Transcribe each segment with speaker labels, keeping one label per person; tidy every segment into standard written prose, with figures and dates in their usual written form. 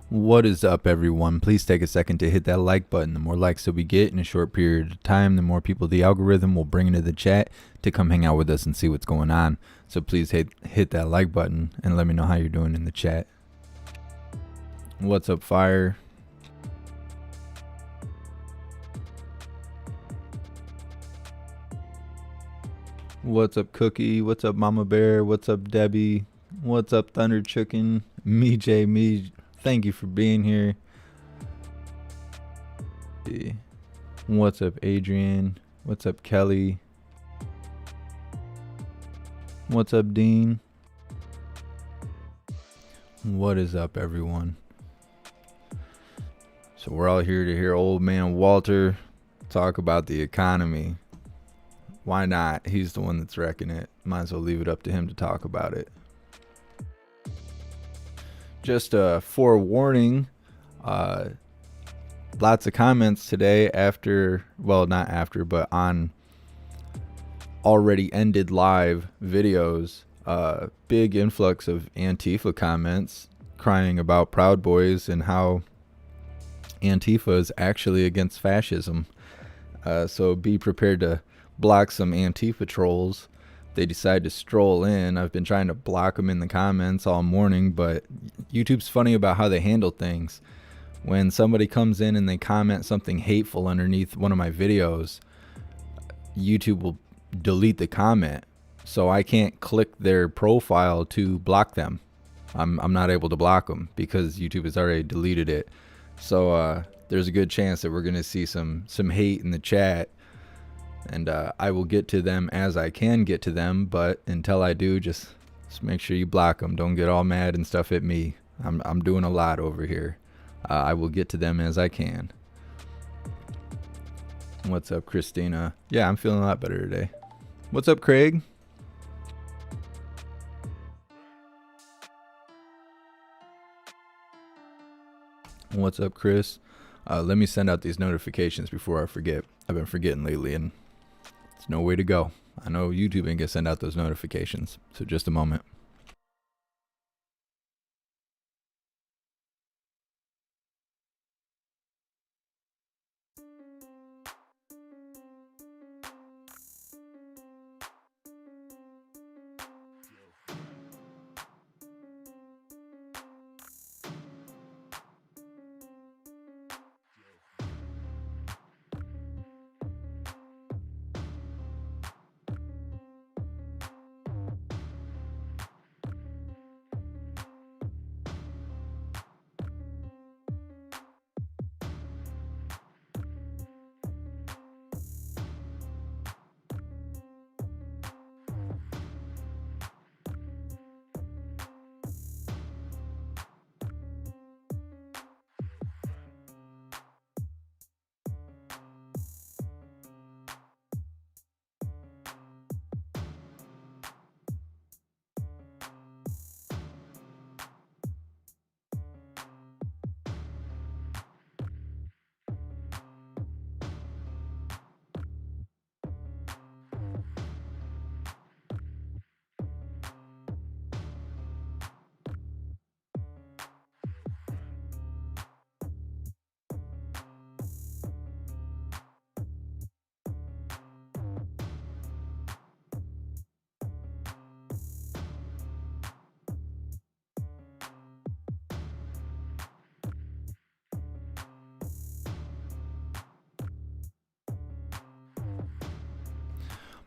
Speaker 1: What is up, everyone? Please take a second to hit that like button. The more likes that we get in a short period of time, the more people the algorithm will bring into the chat to come hang out with us and see what's going on. So please hit that like button and let me know how you're doing in the chat. What's up, Fire? What's up, Cookie? What's up, Mama Bear? What's up, Debbie? What's up, Thunder Chicken? Me. Thank you for being here. What's up, Adrian? What's up, Kelly? What's up, Dean? What is up, everyone? So we're all here to hear old man Walter talk about the economy. Why not? He's the one that's wrecking it. Might as well leave it up to him to talk about it. Just a forewarning, lots of comments today after, well, not after, but on already ended live videos. Big influx of Antifa comments crying about Proud Boys and how Antifa is actually against fascism. So be prepared to block some Antifa trolls. They decide to stroll in. I've been trying to block them in the comments all morning, but YouTube's funny about how they handle things. When somebody comes in and they comment something hateful underneath one of my videos, YouTube will delete the comment. So I can't click their profile to block them. I'm not able to block them because YouTube has already deleted it. So there's a good chance that we're going to see some hate in the chat. And I will get to them as I can get to them. But until I do, just make sure you block them. Don't get all mad and stuff at me. I'm doing a lot over here. I will get to them as I can. What's up, Christina? Yeah, I'm feeling a lot better today. What's up, Craig? What's up, Chris? Let me send out these notifications before I forget. I've been forgetting lately, and it's no way to go. I know YouTube ain't gonna send out those notifications, so just a moment.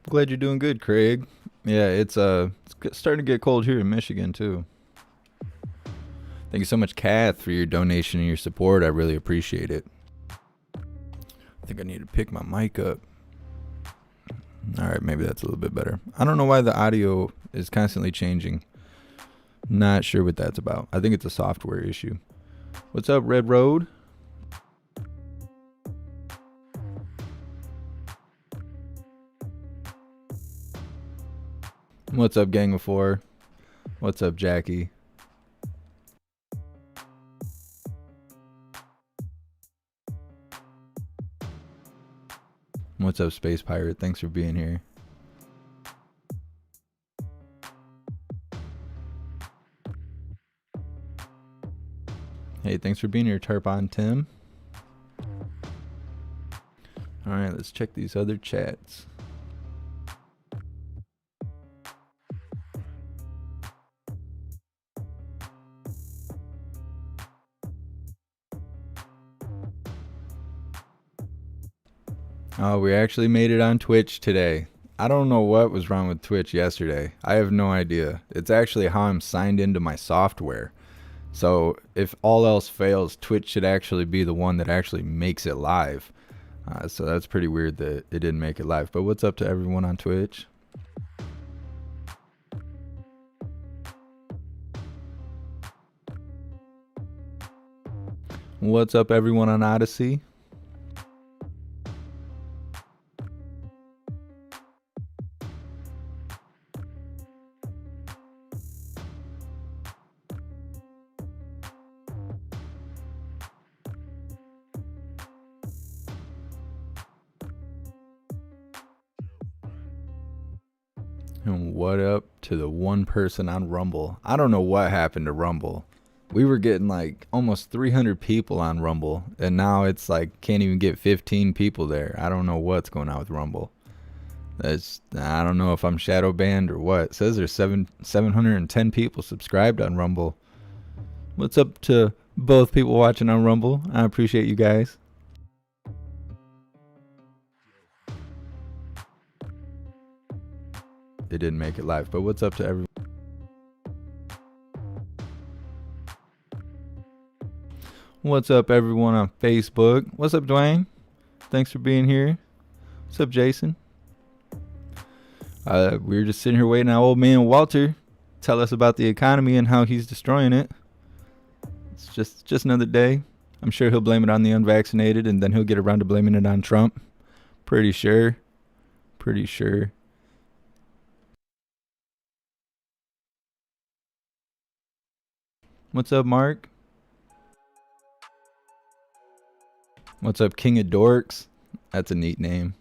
Speaker 1: Glad you're doing good, Craig. Yeah, it's starting to get cold here in Michigan too. Thank you so much, Kath, for your donation and your support. I really appreciate it. I think I need to pick my mic up. All right, maybe that's a little bit better. I don't know why the audio is constantly changing. Not sure what that's about. I think it's a software issue. What's up, Red Road? What's up, Gang of Four? What's up, Jackie? What's up, Space Pirate? Thanks for being here. Hey, thanks for being here, Tarpon Tim. All right, let's check these other chats. Oh, we actually made it on Twitch today. I don't know what was wrong with Twitch yesterday. I have no idea. It's actually how I'm signed into my software. So if all else fails, Twitch should actually be the one that actually makes it live. So that's pretty weird that it didn't make it live. But what's up to everyone on Twitch? What's up, everyone on Odyssey? And what up to the one person on Rumble? I don't know what happened to Rumble. We were getting like almost 300 people on Rumble, and now it's like can't even get 15 people there. I don't know what's going on with Rumble. I don't know if I'm shadow banned or what. It says there's 710 people subscribed on Rumble. What's up to both people watching on Rumble? I appreciate you guys. It didn't make it live, but what's up to everyone? What's up, everyone on Facebook? What's up, Dwayne? Thanks for being here. What's up, Jason? We were just sitting here waiting on old man Walter tell us about the economy and how he's destroying it. It's just another day. I'm sure he'll blame it on the unvaccinated, and then he'll get around to blaming it on Trump. Pretty sure. What's up, Mark? What's up, King of Dorks? That's a neat name.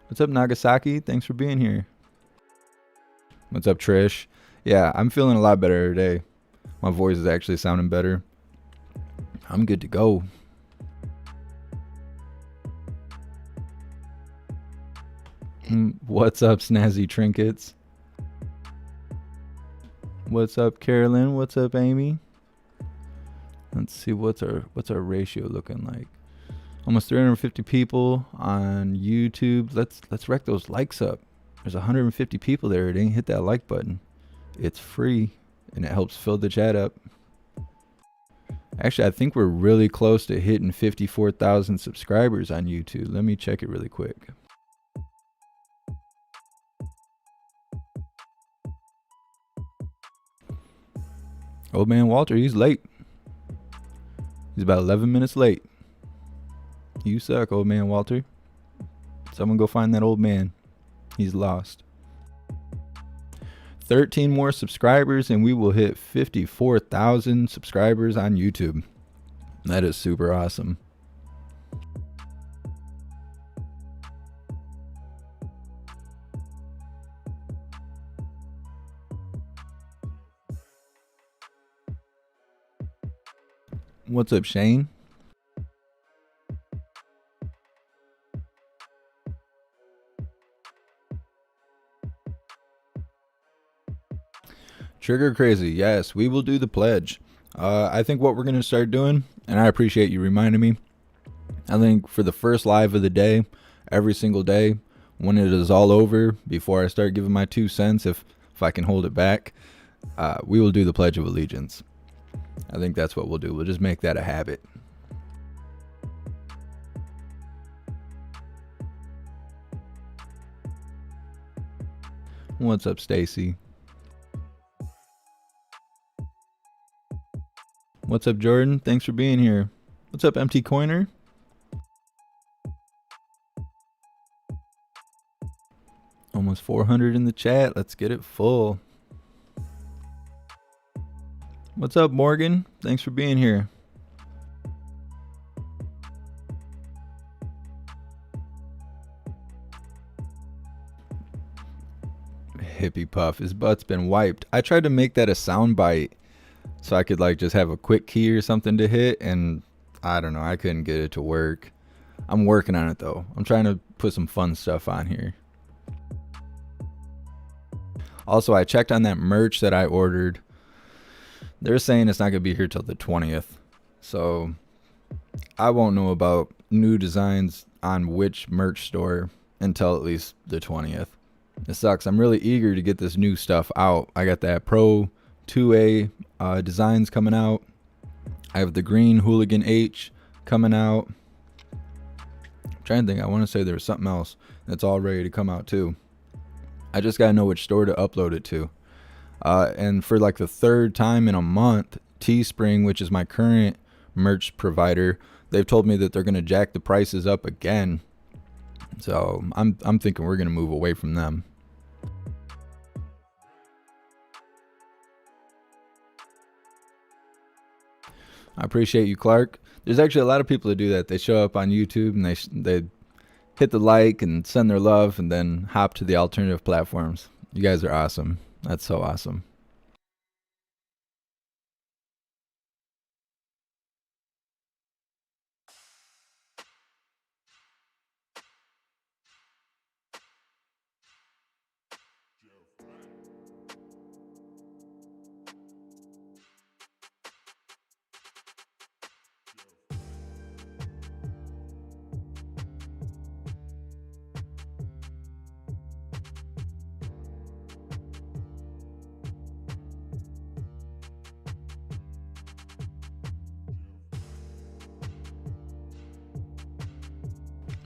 Speaker 1: What's up, Nagasaki? Thanks for being here. What's up, Trish? Yeah, I'm feeling a lot better today. My voice is actually sounding better. I'm good to go. What's up, Snazzy Trinkets? What's up, Carolyn? What's up, Amy? Let's see what's our ratio looking like. Almost 350 people on YouTube. Let's rack those likes up. There's 150 people there. It ain't hit that like button. It's free and it helps fill the chat up. Actually, I think we're really close to hitting 54,000 subscribers on YouTube. Let me check it really quick. Old man Walter, he's late. He's about 11 minutes late. You suck, old man Walter. Someone go find that old man. He's lost. 13 more subscribers and we will hit 54,000 subscribers on YouTube. That is super awesome. What's up, Shane? Trigger crazy. Yes, we will do the pledge. I think what we're going to start doing, and I appreciate you reminding me, I think for the first live of the day, every single day, when it is all over, before I start giving my 2 cents, if I can hold it back, we will do the Pledge of Allegiance. I think that's what we'll do. We'll just make that a habit. What's up, Stacy? What's up, Jordan? Thanks for being here. What's up, Empty Coiner? Almost 400 in the chat. Let's get it full. What's up, Morgan? Thanks for being here. Hippie Puff. His butt's been wiped. I tried to make that a soundbite so I could like just have a quick key or something to hit, and I don't know, I couldn't get it to work. I'm working on it though. I'm trying to put some fun stuff on here. Also, I checked on that merch that I ordered. They're saying it's not gonna be here till the 20th, so I won't know about new designs on which merch store until at least the 20th. It sucks. I'm really eager to get this new stuff out. I got that Pro 2A designs coming out. I have the green Hooligan H coming out. I'm trying to think. I want to say there was something else that's all ready to come out too. I just got to know which store to upload it to. And for like the third time in a month, Teespring, which is my current merch provider, they've told me that they're going to jack the prices up again. So I'm thinking we're going to move away from them. I appreciate you, Clark. There's actually a lot of people that do that. They show up on YouTube and they hit the like and send their love and then hop to the alternative platforms. You guys are awesome. That's so awesome.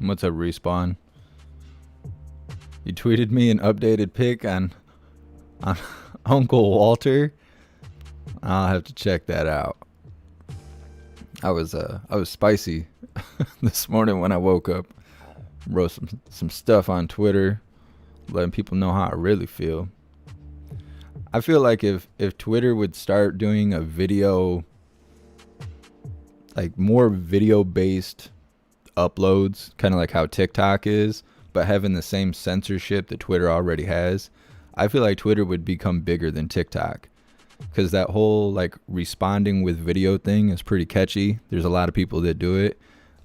Speaker 1: What's up, Respawn? You tweeted me an updated pic on Uncle Walter. I'll have to check that out. I was spicy this morning when I woke up. Wrote some stuff on Twitter, letting people know how I really feel. I feel like if Twitter would start doing a video, like more video based uploads, kind of like how TikTok is, but having the same censorship that Twitter already has, I feel like Twitter would become bigger than TikTok, because that whole like responding with video thing is pretty catchy. There's a lot of people that do it.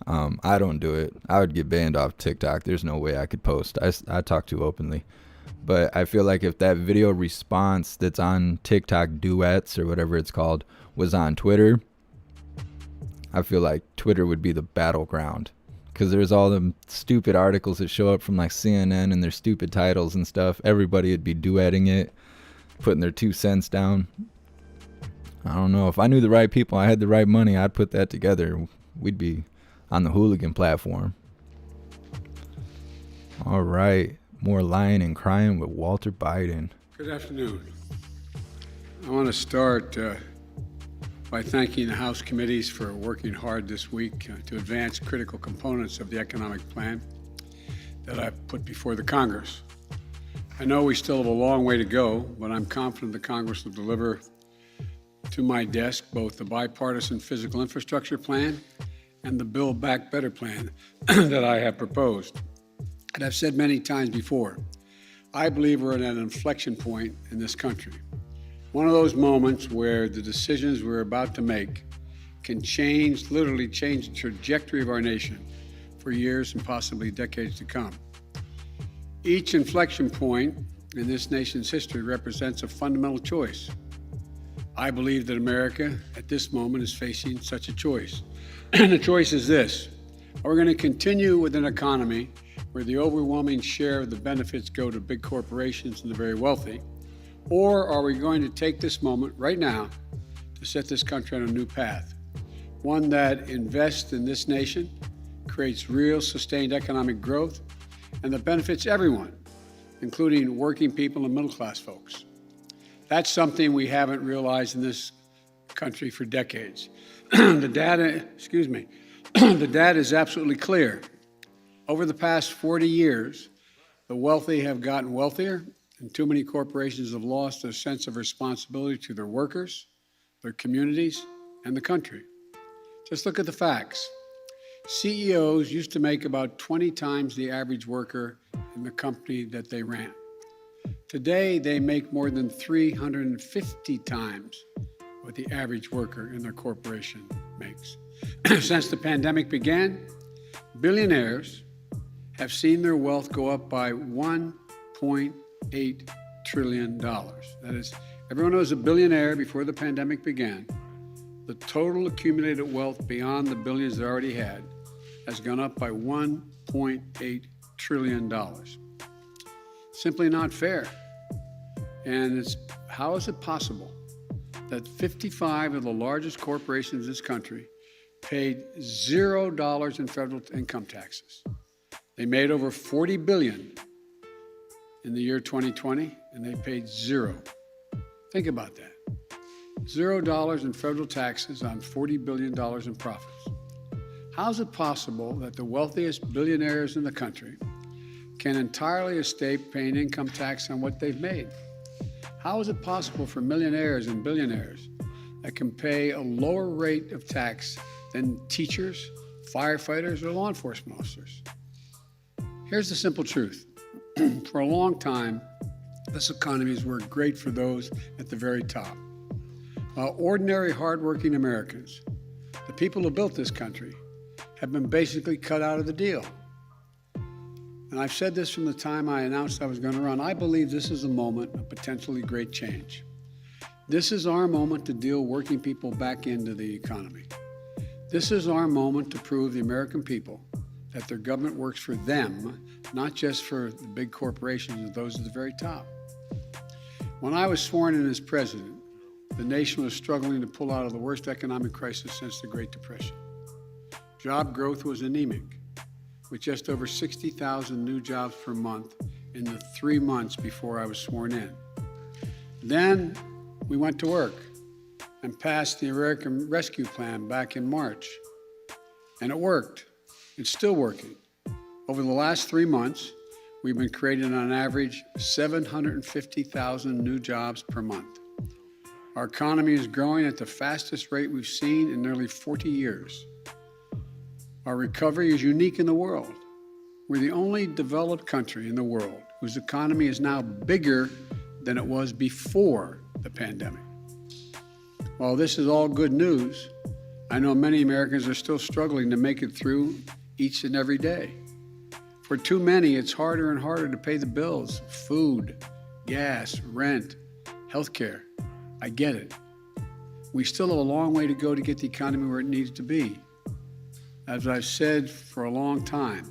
Speaker 1: I don't do it. I would get banned off TikTok. There's no way I could post. I talk too openly. But I feel like if that video response that's on TikTok duets or whatever it's called was on Twitter, I feel like Twitter would be the battleground, because there's all them stupid articles that show up from like CNN and their stupid titles and stuff. Everybody would be duetting it, putting their 2 cents down. I don't know. If I knew the right people, I had the right money, I'd put that together. We'd be on the Hooligan platform. All right. More lying and crying with Walter Biden.
Speaker 2: Good afternoon. I want to start by thanking the House committees for working hard this week to advance critical components of the economic plan that I've put before the Congress. I know we still have a long way to go, but I'm confident the Congress will deliver to my desk both the bipartisan physical infrastructure plan and the Build Back Better plan that I have proposed. And I've said many times before, I believe we're at an inflection point in this country. One of those moments where the decisions we're about to make can literally change the trajectory of our nation for years and possibly decades to come. Each inflection point in this nation's history represents a fundamental choice. I believe that America at this moment is facing such a choice. And the choice is this: are we going to continue with an economy where the overwhelming share of the benefits go to big corporations and the very wealthy? Or are we going to take this moment right now to set this country on a new path, one that invests in this nation, creates real sustained economic growth, and that benefits everyone, including working people and middle-class folks? That's something we haven't realized in this country for decades. The data is absolutely clear. Over the past 40 years, the wealthy have gotten wealthier, and too many corporations have lost their sense of responsibility to their workers, their communities, and the country. Just look at the facts. CEOs used to make about 20 times the average worker in the company that they ran. Today, they make more than 350 times what the average worker in their corporation makes. Since the pandemic began, billionaires have seen their wealth go up by $1.8 trillion. That is, everyone was a billionaire before the pandemic began. The total accumulated wealth beyond the billions they already had has gone up by $1.8 trillion. Simply not fair. And how is it possible that 55 of the largest corporations in this country paid $0 in federal income taxes? They made over $40 billion in the year 2020, and they paid zero. Think about that. $0 in federal taxes on $40 billion in profits. How is it possible that the wealthiest billionaires in the country can entirely escape paying income tax on what they've made? How is it possible for millionaires and billionaires that can pay a lower rate of tax than teachers, firefighters, or law enforcement officers? Here's the simple truth. For a long time, this economy has worked great for those at the very top. While ordinary, hardworking Americans, the people who built this country, have been basically cut out of the deal. And I've said this from the time I announced I was going to run. I believe this is a moment of potentially great change. This is our moment to deal working people back into the economy. This is our moment to prove the American people that their government works for them, not just for the big corporations and those at the very top. When I was sworn in as president, the nation was struggling to pull out of the worst economic crisis since the Great Depression. Job growth was anemic, with just over 60,000 new jobs per month in the 3 months before I was sworn in. Then we went to work and passed the American Rescue Plan back in March. And it worked. It's still working. Over the last 3 months, we've been creating on average 750,000 new jobs per month. Our economy is growing at the fastest rate we've seen in nearly 40 years. Our recovery is unique in the world. We're the only developed country in the world whose economy is now bigger than it was before the pandemic. While this is all good news, I know many Americans are still struggling to make it through each and every day. For too many, it's harder and harder to pay the bills, food, gas, rent, healthcare. I get it. We still have a long way to go to get the economy where it needs to be. As I've said for a long time,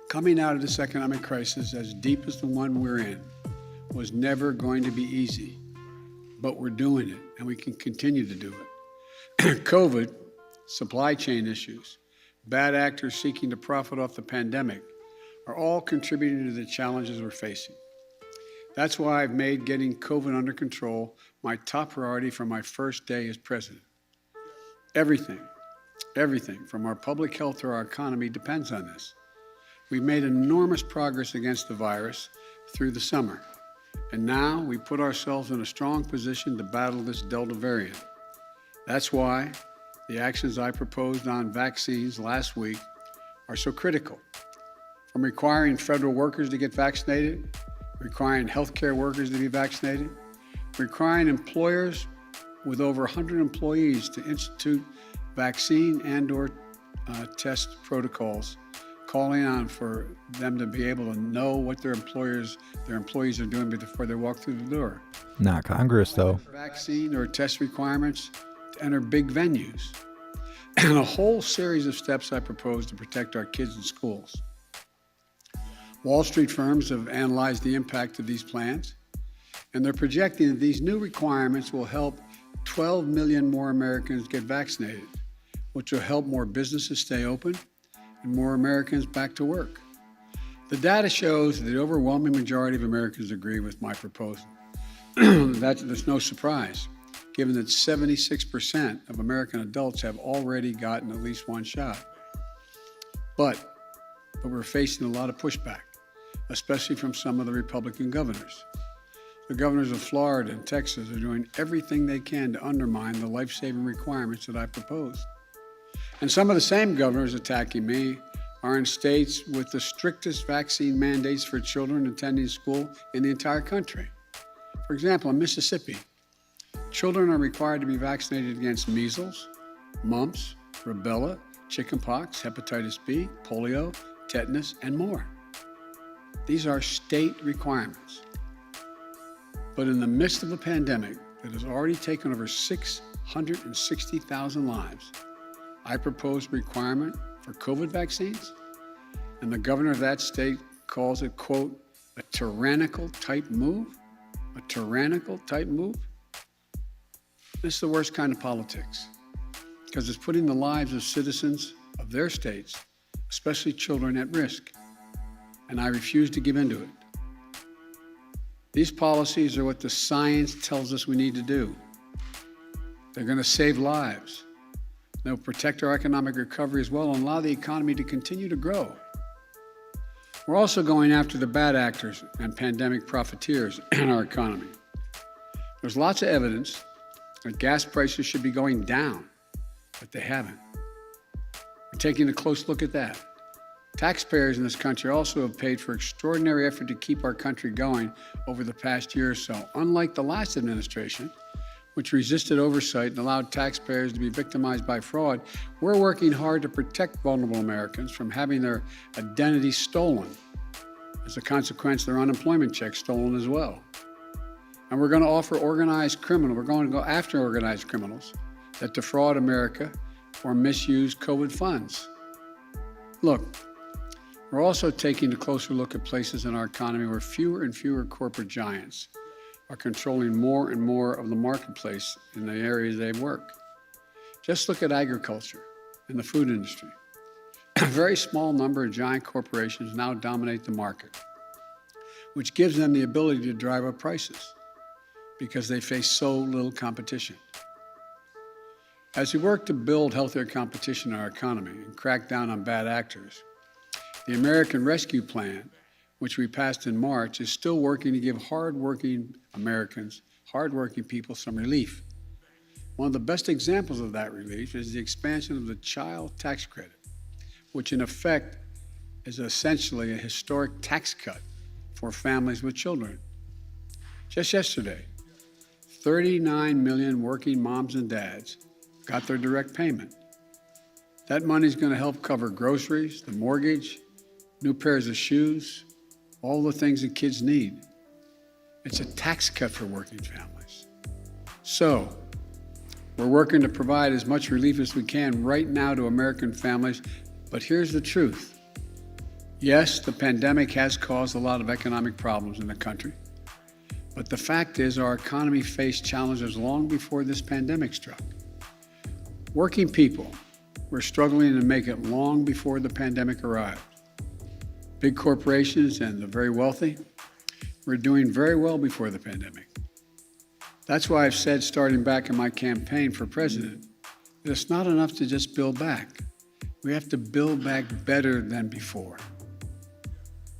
Speaker 2: coming out of this economic crisis as deep as the one we're in was never going to be easy, but we're doing it, and we can continue to do it. COVID, supply chain issues, bad actors seeking to profit off the pandemic are all contributing to the challenges we're facing. That's why I've made getting COVID under control my top priority from my first day as president. Everything from our public health to our economy depends on this. We've made enormous progress against the virus through the summer, and now we put ourselves in a strong position to battle this Delta variant. That's why the actions I proposed on vaccines last week are so critical. From requiring federal workers to get vaccinated, requiring healthcare workers to be vaccinated, requiring employers with over 100 employees to institute vaccine and/or test protocols, calling on for them to be able to know what their employees are doing before they walk through the door.
Speaker 1: Not Congress, though.
Speaker 2: Vaccine or test requirements to enter big venues, and a whole series of steps I propose to protect our kids in schools. Wall Street firms have analyzed the impact of these plans, and they're projecting that these new requirements will help 12 million more Americans get vaccinated, which will help more businesses stay open and more Americans back to work. The data shows that the overwhelming majority of Americans agree with my proposal. There's no surprise, given that 76% of American adults have already gotten at least one shot. But we're facing a lot of pushback, especially from some of the Republican governors. The governors of Florida and Texas are doing everything they can to undermine the life-saving requirements that I proposed. And some of the same governors attacking me are in states with the strictest vaccine mandates for children attending school in the entire country. For example, in Mississippi, Children are required to be vaccinated against measles, mumps, rubella, chickenpox, hepatitis B, polio, tetanus, and more. These are state requirements. But in the midst of a pandemic that has already taken over 660,000 lives, I propose a requirement for COVID vaccines, and the governor of that state calls it, quote, a tyrannical type move? A tyrannical type move? This is the worst kind of politics, because it's putting the lives of citizens of their states, especially children, at risk. And I refuse to give in to it. These policies are what the science tells us we need to do. They're going to save lives. They'll protect our economic recovery as well and allow the economy to continue to grow. We're also going after the bad actors and pandemic profiteers in our economy. There's lots of evidence that gas prices should be going down, but they haven't. We're taking a close look at that. Taxpayers in this country also have paid for extraordinary effort to keep our country going over the past year or so. Unlike the last administration, which resisted oversight and allowed taxpayers to be victimized by fraud, we're working hard to protect vulnerable Americans from having their identity stolen. As a consequence, their unemployment checks stolen as well. And we're going to offer we're going to go after organized criminals that defraud America or misuse COVID funds. Look, we're also taking a closer look at places in our economy where fewer and fewer corporate giants are controlling more and more of the marketplace in the areas they work. Just look at agriculture and the food industry. A very small number of giant corporations now dominate the market, which gives them the ability to drive up prices because they face so little competition. As we work to build healthier competition in our economy and crack down on bad actors, the American Rescue Plan, which we passed in March, is still working to give hardworking Americans, hardworking people, some relief. One of the best examples of that relief is the expansion of the child tax credit, which in effect is essentially a historic tax cut for families with children. Just yesterday, 39 million working moms and dads got their direct payment. That money is going to help cover groceries, the mortgage, new pairs of shoes, all the things that kids need. It's a tax cut for working families. So, we're working to provide as much relief as we can right now to American families, but here's the truth. Yes, the pandemic has caused a lot of economic problems in the country, but the fact is our economy faced challenges long before this pandemic struck. Working people were struggling to make it long before the pandemic arrived. Big corporations and the very wealthy were doing very well before the pandemic. That's why I've said, starting back in my campaign for president, that it's not enough to just build back. We have to build back better than before.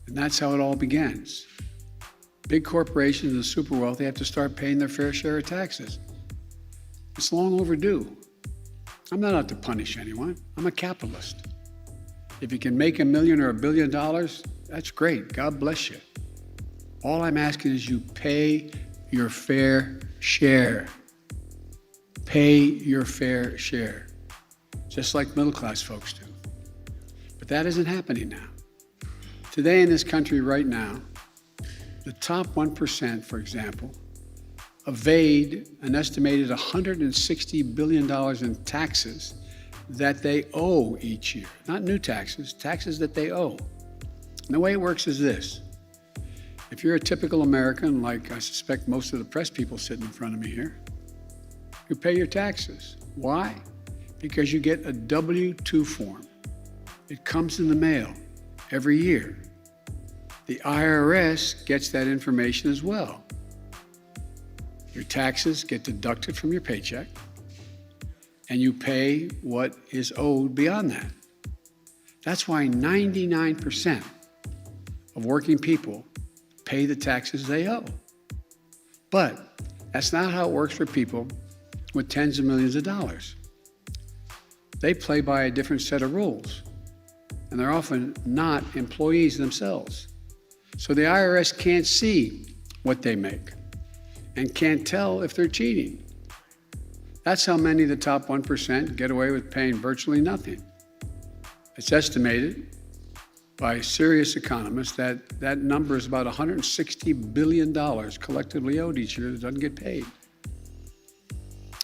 Speaker 2: And that's how it all begins. Big corporations and super wealthy have to start paying their fair share of taxes. It's long overdue. I'm not out to punish anyone. I'm a capitalist. If you can make $1 million or $1 billion, that's great. God bless you. All I'm asking is you pay your fair share. Pay your fair share, just like middle-class folks do. But that isn't happening now. Today in this country right now, the top 1%, for example, evade an estimated $160 billion in taxes that they owe each year. Not new taxes, taxes that they owe. And the way it works is this. If you're a typical American, like I suspect most of the press people sitting in front of me here, you pay your taxes. Why? Because you get a W-2 form. It comes in the mail every year. The IRS gets that information as well. Your taxes get deducted from your paycheck, and you pay what is owed beyond that. That's why 99% of working people pay the taxes they owe. But that's not how it works for people with tens of millions of dollars. They play by a different set of rules, and they're often not employees themselves. So the IRS can't see what they make and can't tell if they're cheating. That's how many of the top 1% get away with paying virtually nothing. It's estimated by serious economists that that number is about $160 billion collectively owed each year that doesn't get paid.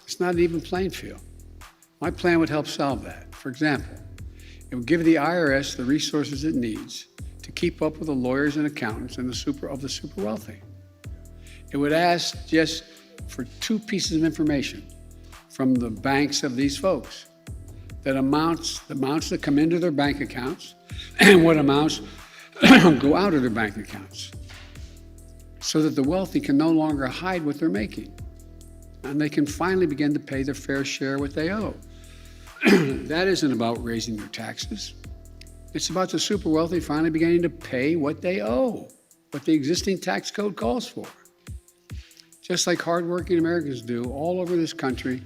Speaker 2: It's not an even playing field. My plan would help solve that. For example, it would give the IRS the resources it needs to keep up with the lawyers and accountants and the super wealthy. It would ask just for 2 pieces of information from the banks of these folks, the amounts that come into their bank accounts and what amounts go out of their bank accounts, so that the wealthy can no longer hide what they're making and they can finally begin to pay their fair share of what they owe. That isn't about raising their taxes. It's about the super wealthy finally beginning to pay what they owe, what the existing tax code calls for. Just like hardworking Americans do all over this country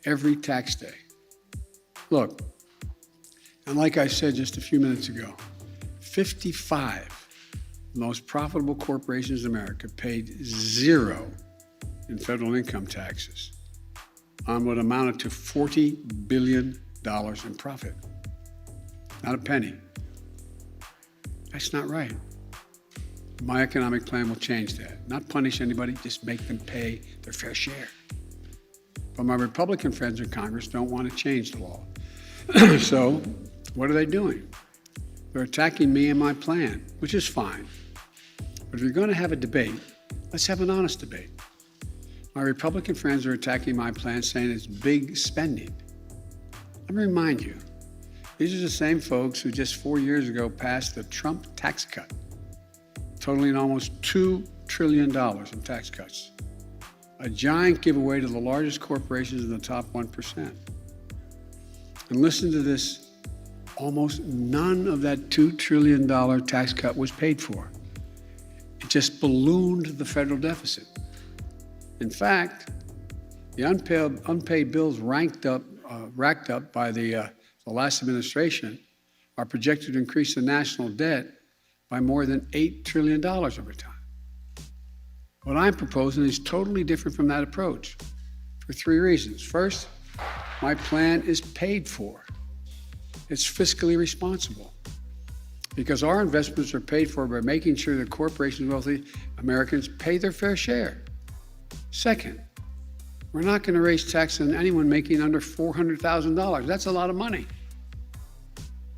Speaker 2: every tax day. Look, and like I said just a few minutes ago, 55 of the most profitable corporations in America paid 0 in federal income taxes on what amounted to $40 billion in profit. Not a penny. That's not right. My economic plan will change that. Not punish anybody, just make them pay their fair share. But my Republican friends in Congress don't want to change the law. So what are they doing? They're attacking me and my plan, which is fine. But if you're going to have a debate, let's have an honest debate. My Republican friends are attacking my plan, saying it's big spending. Let me remind you, these are the same folks who just 4 years ago passed the Trump tax cut, totaling almost $2 trillion in tax cuts. A giant giveaway to the largest corporations in the top 1%. And listen to this, almost none of that $2 trillion tax cut was paid for. It just ballooned the federal deficit. In fact, the unpaid bills racked up by the last administration are projected to increase the national debt by more than $8 trillion over time. What I'm proposing is totally different from that approach for 3 reasons. First, my plan is paid for. It's fiscally responsible because our investments are paid for by making sure that corporations and wealthy Americans pay their fair share. Second, we're not going to raise taxes on anyone making under $400,000. That's a lot of money.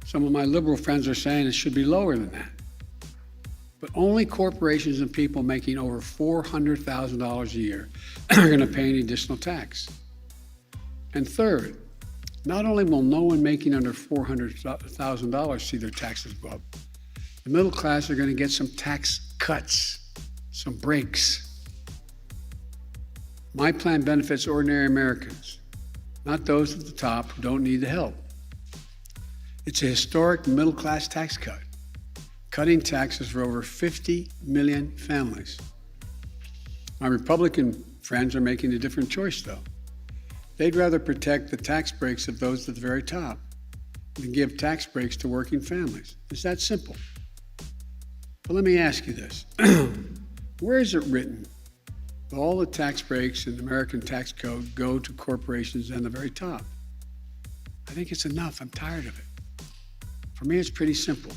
Speaker 2: Some of my liberal friends are saying it should be lower than that. But only corporations and people making over $400,000 a year are going to pay any additional tax. And third, not only will no one making under $400,000 see their taxes go up, the middle class are going to get some tax cuts, some breaks. My plan benefits ordinary Americans, not those at the top who don't need the help. It's a historic middle-class tax cut, cutting taxes for over 50 million families. My Republican friends are making a different choice, though. They'd rather protect the tax breaks of those at the very top than give tax breaks to working families. It's that simple. But let me ask you this. Where is it written that all the tax breaks in the American tax code go to corporations and the very top? I think it's enough. I'm tired of it. For me, it's pretty simple.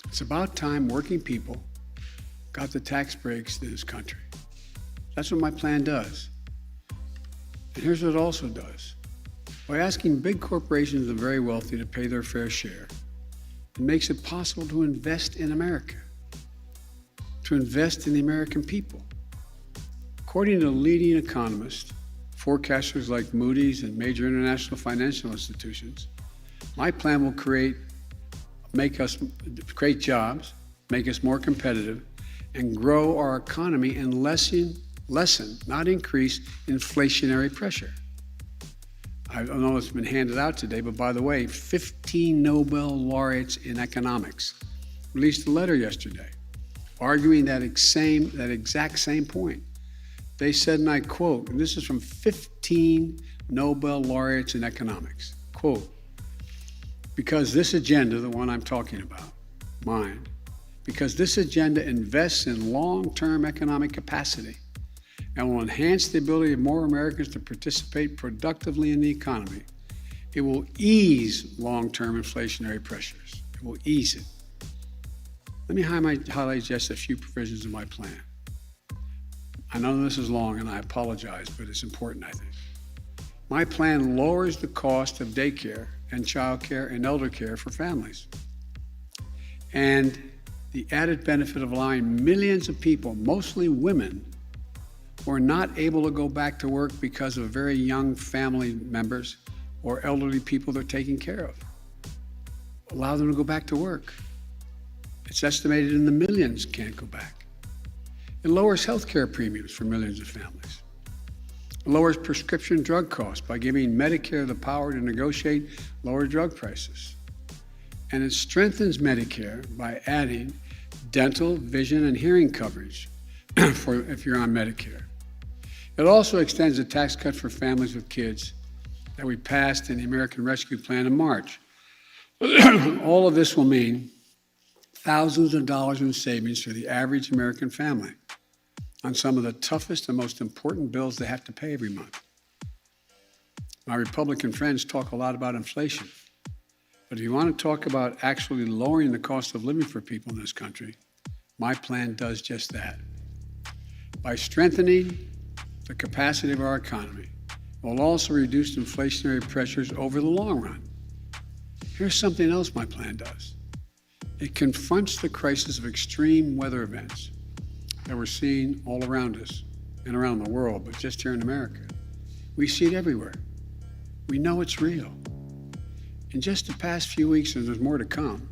Speaker 2: It's about time working people got the tax breaks in this country. That's what my plan does. And here's what it also does. By asking big corporations and the very wealthy to pay their fair share, it makes it possible to invest in America, to invest in the American people. According to leading economists, forecasters like Moody's and major international financial institutions, my plan will create jobs, make us more competitive, and grow our economy and lessen, not increase, inflationary pressure. I don't know if it's been handed out today, but by the way, 15 Nobel laureates in economics released a letter yesterday arguing that exact same point. They said, and I quote, and this is from 15 Nobel laureates in economics, quote, because this agenda, the one I'm talking about, mine, because this agenda invests in long-term economic capacity and will enhance the ability of more Americans to participate productively in the economy. It will ease long-term inflationary pressures. It will ease it. Let me highlight just a few provisions of my plan. I know this is long and I apologize, but it's important, I think. My plan lowers the cost of daycare and childcare and elder care for families. And the added benefit of allowing millions of people, mostly women, who are not able to go back to work because of very young family members or elderly people they're taking care of. Allow them to go back to work. It's estimated in the millions can't go back. It lowers health care premiums for millions of families. It lowers prescription drug costs by giving Medicare the power to negotiate lower drug prices. And it strengthens Medicare by adding dental, vision, and hearing coverage for if you're on Medicare. It also extends the tax cut for families with kids that we passed in the American Rescue Plan in March. All of this will mean thousands of dollars in savings for the average American family on some of the toughest and most important bills they have to pay every month. My Republican friends talk a lot about inflation, but if you want to talk about actually lowering the cost of living for people in this country, my plan does just that. By strengthening the capacity of our economy, it will also reduce inflationary pressures over the long run. Here's something else my plan does. It confronts the crisis of extreme weather events that we're seeing all around us and around the world, but just here in America. We see it everywhere. We know it's real. In just the past few weeks, and there's more to come,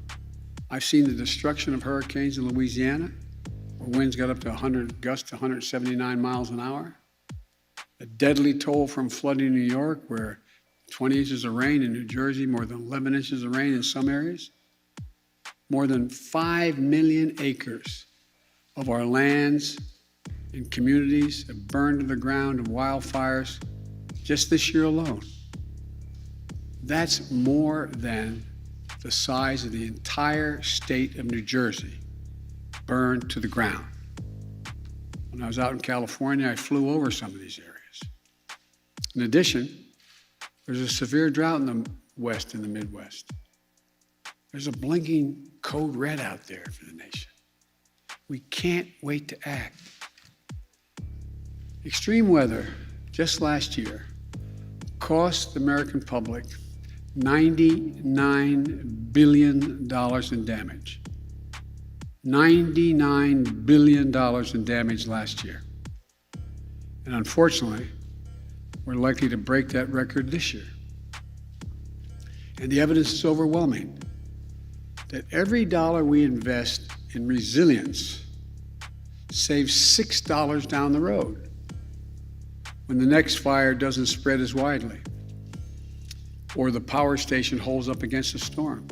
Speaker 2: I've seen the destruction of hurricanes in Louisiana, where winds got up to gusts to 179 miles an hour. A deadly toll from flooding in New York, where 20 inches of rain in New Jersey, more than 11 inches of rain in some areas. More than 5 million acres of our lands and communities have burned to the ground in wildfires just this year alone. That's more than the size of the entire state of New Jersey burned to the ground. When I was out in California, I flew over some of these areas. In addition, there's a severe drought in the West and the Midwest. There's a blinking code red out there for the nation. We can't wait to act. Extreme weather, just last year, cost the American public $99 billion in damage. $99 billion in damage last year. And unfortunately, we're likely to break that record this year. And the evidence is overwhelming that every dollar we invest in resilience saves $6 down the road when the next fire doesn't spread as widely or the power station holds up against a storm.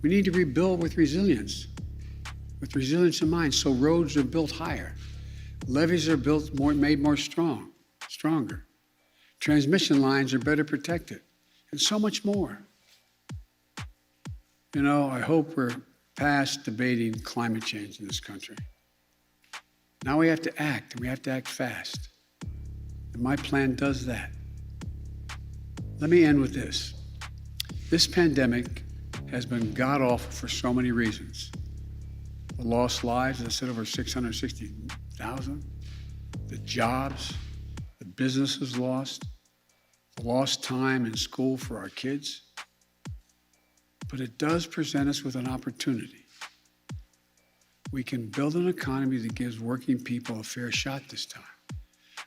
Speaker 2: We need to rebuild with resilience in mind, so roads are built higher, levees are made more stronger, transmission lines are better protected, and so much more. You know, I hope we're past debating climate change in this country. Now we have to act, and we have to act fast. And my plan does that. Let me end with this. This pandemic has been god-awful for so many reasons. The lost lives, as I said, over 660,000. The jobs, the businesses lost, the lost time in school for our kids. But it does present us with an opportunity. We can build an economy that gives working people a fair shot this time.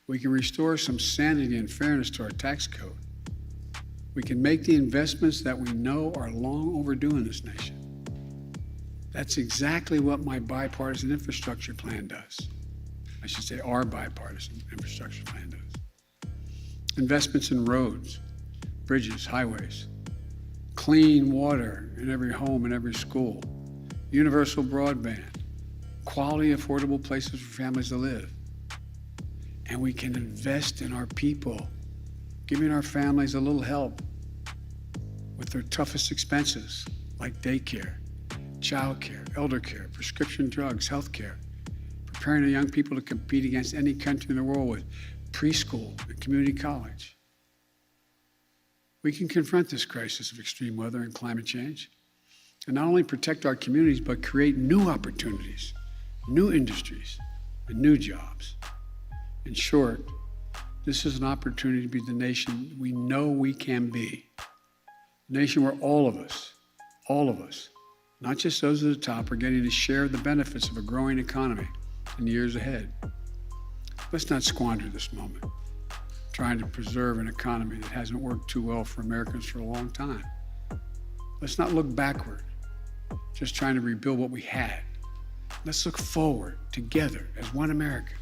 Speaker 2: We can restore some sanity and fairness to our tax code. We can make the investments that we know are long overdue in this nation. That's exactly what my bipartisan infrastructure plan does. I should say our bipartisan infrastructure plan does. Investments in roads, bridges, highways, clean water in every home and every school, universal broadband, quality, affordable places for families to live. And we can invest in our people, giving our families a little help with their toughest expenses, like daycare, childcare, elder care, prescription drugs, health care, preparing our young people to compete against any country in the world with preschool and community college. We can confront this crisis of extreme weather and climate change and not only protect our communities, but create new opportunities, new industries, and new jobs. In short, this is an opportunity to be the nation we know we can be. A nation where all of us, not just those at the top, are getting to share the benefits of a growing economy in the years ahead. Let's not squander this moment, trying to preserve an economy that hasn't worked too well for Americans for a long time. Let's not look backward, just trying to rebuild what we had. Let's look forward together as one America,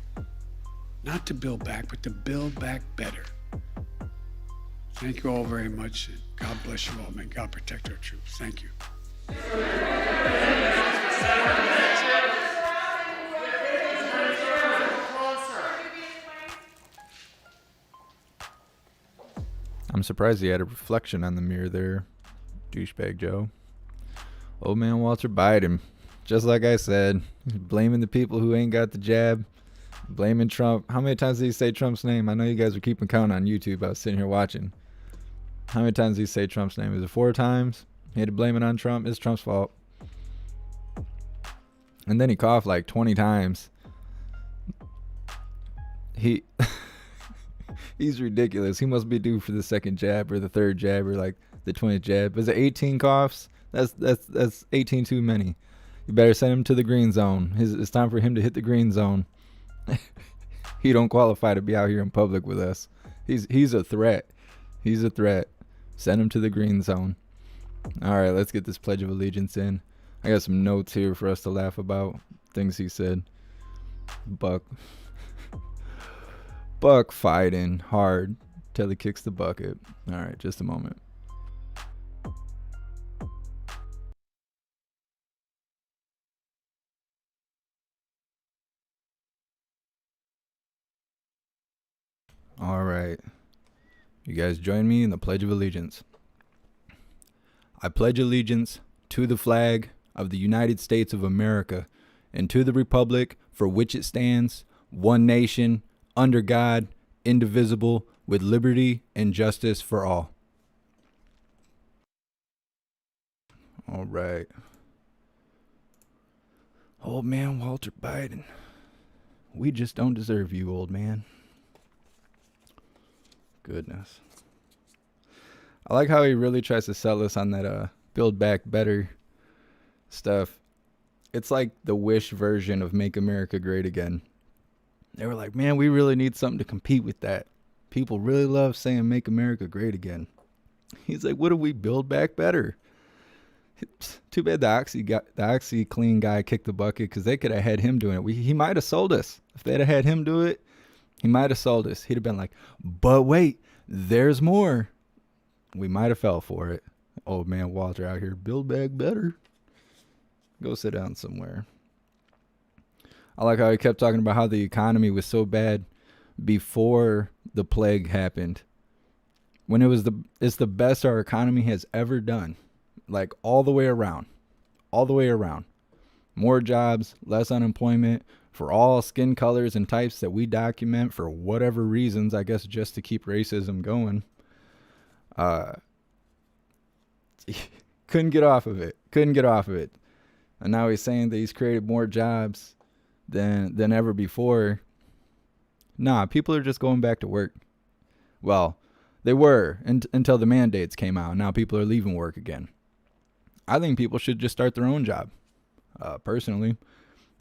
Speaker 2: not to build back, but to build back better. Thank you all very much. God bless you all. May God protect our troops. Thank you.
Speaker 1: I'm surprised he had a reflection on the mirror there, douchebag Joe. Old man Walter Biden, just like I said, blaming the people who ain't got the jab, blaming Trump. How many times did he say Trump's name? I know you guys were keeping count on YouTube. I was sitting here watching. How many times did he say Trump's name? Was it 4 times? He had to blame it on Trump. It's Trump's fault. And then he coughed like 20 times. He's ridiculous. He must be due for the second jab or the third jab or like the 20th jab. Was it 18 coughs? That's 18 too many. You better send him to the green zone. It's time for him to hit the green zone. He don't qualify to be out here in public with us. He's a threat. He's a threat. Send him to the green zone. All right, let's get this Pledge of Allegiance in. I got some notes here for us to laugh about. Things he said. Buck fighting hard till he kicks the bucket. All right, just a moment. All right. You guys join me in the Pledge of Allegiance. I pledge allegiance to the flag of the United States of America and to the republic for which it stands, one nation, under God, indivisible, with liberty and justice for all. All right. Old man Walter Biden. We just don't deserve you, old man. Goodness. I like how he really tries to sell us on that Build Back Better stuff. It's like the Wish version of Make America Great Again. They were like, man, we really need something to compete with that. People really love saying Make America Great Again. He's like, what do we build back better? It's too bad the OxyClean guy kicked the bucket, because they could have had him doing it. He might have sold us. If they'd have had him do it, he might have sold us. He'd have been like, but wait, there's more. We might have fell for it. Old man Walter out here, build back better. Go sit down somewhere. I like how he kept talking about how the economy was so bad before the plague happened. When it's the best our economy has ever done. Like all the way around. All the way around. More jobs, less unemployment for all skin colors and types that we document for whatever reasons, I guess just to keep racism going. Couldn't get off of it. And now he's saying that he's created more jobs than ever before. Nah, people are just going back to work. Well, they were until the mandates came out. Now people are leaving work again. I think people should just start their own job. Personally,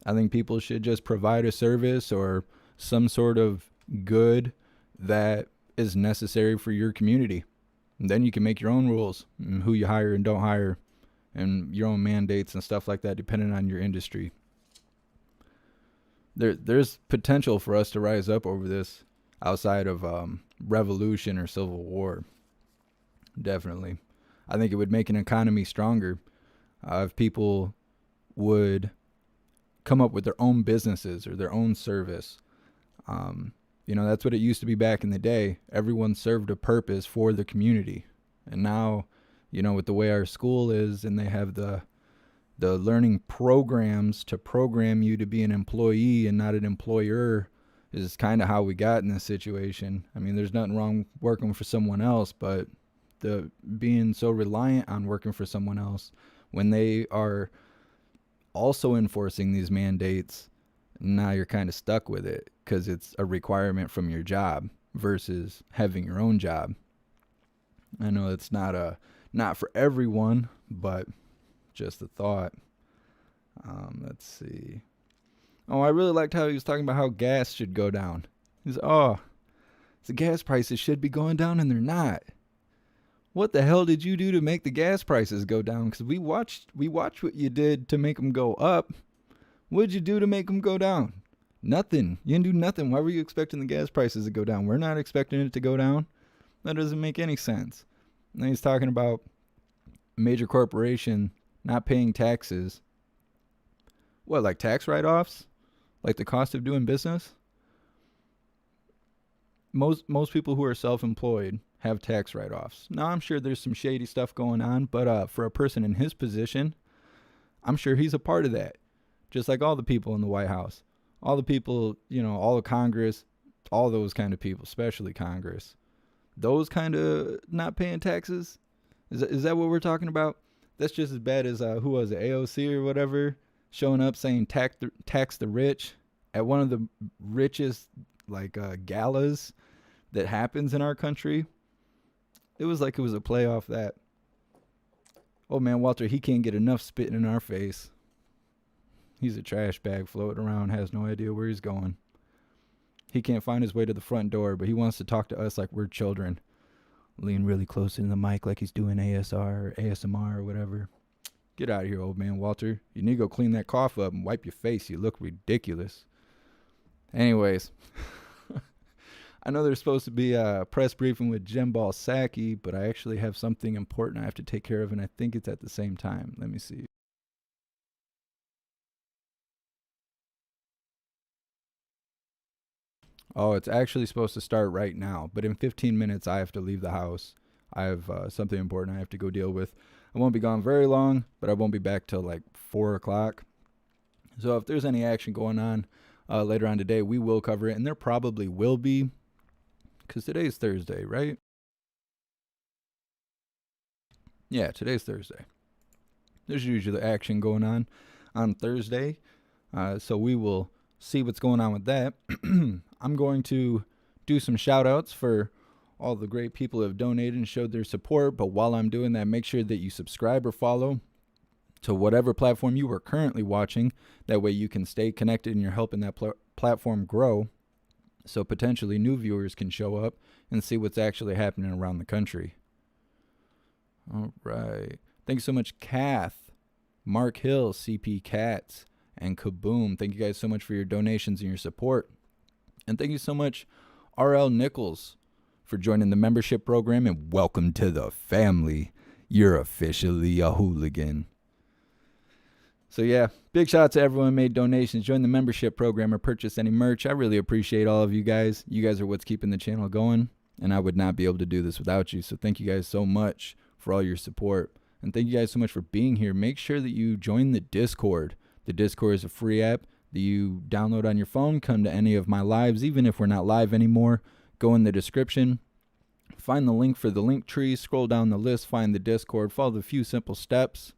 Speaker 1: I think people should just provide a service or some sort of good that is necessary for your community. And then you can make your own rules, and who you hire and don't hire, and your own mandates and stuff like that, depending on your industry. There's potential for us to rise up over this outside of revolution or civil war. Definitely. I think it would make an economy stronger if people would come up with their own businesses or their own service. That's what it used to be back in the day. Everyone served a purpose for the community. And now, with the way our school is, and they have the The learning programs to program you to be an employee and not an employer is kind of how we got in this situation. I mean, there's nothing wrong working for someone else, but the being so reliant on working for someone else when they are also enforcing these mandates, now you're kind of stuck with it because it's a requirement from your job versus having your own job. I know it's not for everyone, but just a thought. Let's see. Oh, I really liked how he was talking about how gas should go down. He's the gas prices should be going down and they're not. What the hell did you do to make the gas prices go down? Because we watched what you did to make them go up. What did you do to make them go down? Nothing. You didn't do nothing. Why were you expecting the gas prices to go down? We're not expecting it to go down. That doesn't make any sense. And then he's talking about a major corporation not paying taxes. What, like tax write-offs? Like the cost of doing business? Most people who are self-employed have tax write-offs. Now, I'm sure there's some shady stuff going on, but for a person in his position, I'm sure he's a part of that. Just like all the people in the White House. All the people, all of Congress, all those kind of people, especially Congress. Those kind of not paying taxes? Is that what we're talking about? That's just as bad as, who was it, AOC or whatever, showing up saying tax the rich at one of the richest, galas that happens in our country. It was like it was a play off that. Oh man, Walter, he can't get enough spitting in our face. He's a trash bag floating around, has no idea where he's going. He can't find his way to the front door, but he wants to talk to us like we're children. Lean really close in the mic like he's doing ASMR or whatever. Get out of here, old man Walter. You need to go clean that cough up and wipe your face. You look ridiculous. Anyways, I know there's supposed to be a press briefing with Jim Balsacki, but I actually have something important I have to take care of, and I think it's at the same time. Let me see. Oh, it's actually supposed to start right now, but in 15 minutes I have to leave the house. I have something important I have to go deal with. I won't be gone very long, but I won't be back till like 4 o'clock. So if there's any action going on later on today, we will cover it, and there probably will be, because today's Thursday, right? Yeah, today's Thursday. There's usually action going on Thursday, so we will see what's going on with that. I'm going to do some shout outs for all the great people who have donated and showed their support. But while I'm doing that, make sure that you subscribe or follow to whatever platform you are currently watching. That way you can stay connected and you're helping that platform grow. So potentially new viewers can show up and see what's actually happening around the country. All right. Thanks so much, Kath, Mark Hill, CP Cats, and Kaboom. Thank you guys so much for your donations and your support. And thank you so much, RL Nichols, for joining the membership program, and welcome to the family. You're officially a hooligan. So yeah, big shout out to everyone who made donations, join the membership program, or purchase any merch. I really appreciate all of you guys. You guys are what's keeping the channel going, and I would not be able to do this without you. So thank you guys so much for all your support. And thank you guys so much for being here. Make sure that you join the Discord. The Discord is a free app that you download on your phone. Come to any of my lives, even if we're not live anymore. Go in the description. Find the link for the link tree. Scroll down the list. Find the Discord. Follow the few simple steps.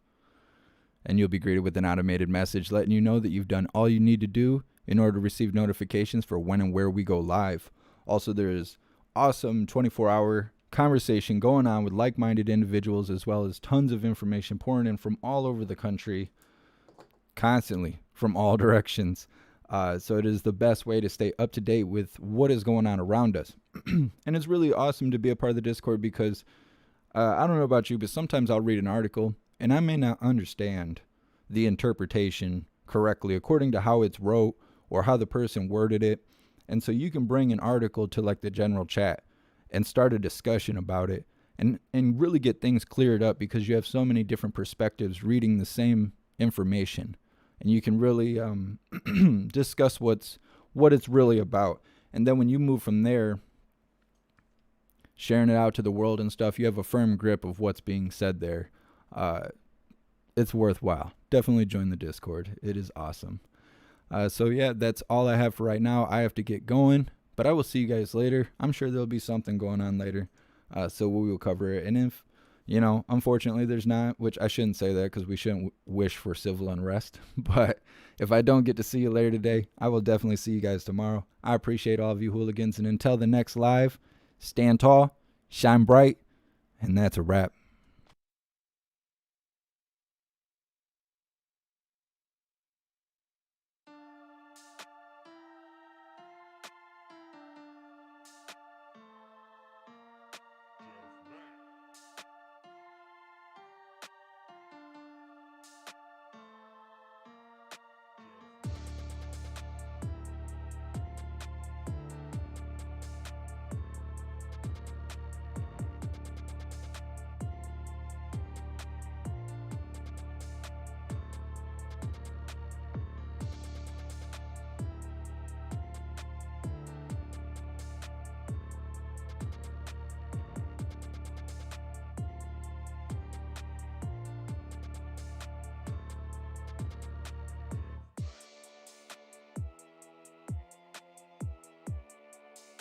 Speaker 1: And you'll be greeted with an automated message letting you know that you've done all you need to do in order to receive notifications for when and where we go live. Also, there's awesome 24-hour conversation going on with like-minded individuals, as well as tons of information pouring in from all over the country, constantly, from all directions. So it is the best way to stay up to date with what is going on around us. And it's really awesome to be a part of the Discord because I don't know about you, but sometimes I'll read an article and I may not understand the interpretation correctly according to how it's wrote or how the person worded it. And so you can bring an article to like the general chat and start a discussion about it and really get things cleared up because you have so many different perspectives reading the same information. And you can really discuss what it's really about. And then when you move from there, sharing it out to the world and stuff, you have a firm grip of what's being said there. it's worthwhile. Definitely join the Discord. It is awesome. So yeah, that's all I have for right now. I have to get going, but I will see you guys later. I'm sure there'll be something going on later, so we will cover it. And if unfortunately there's not, which I shouldn't say that because we shouldn't wish for civil unrest. But if I don't get to see you later today, I will definitely see you guys tomorrow. I appreciate all of you hooligans, and until the next live, stand tall, shine bright, and that's a wrap.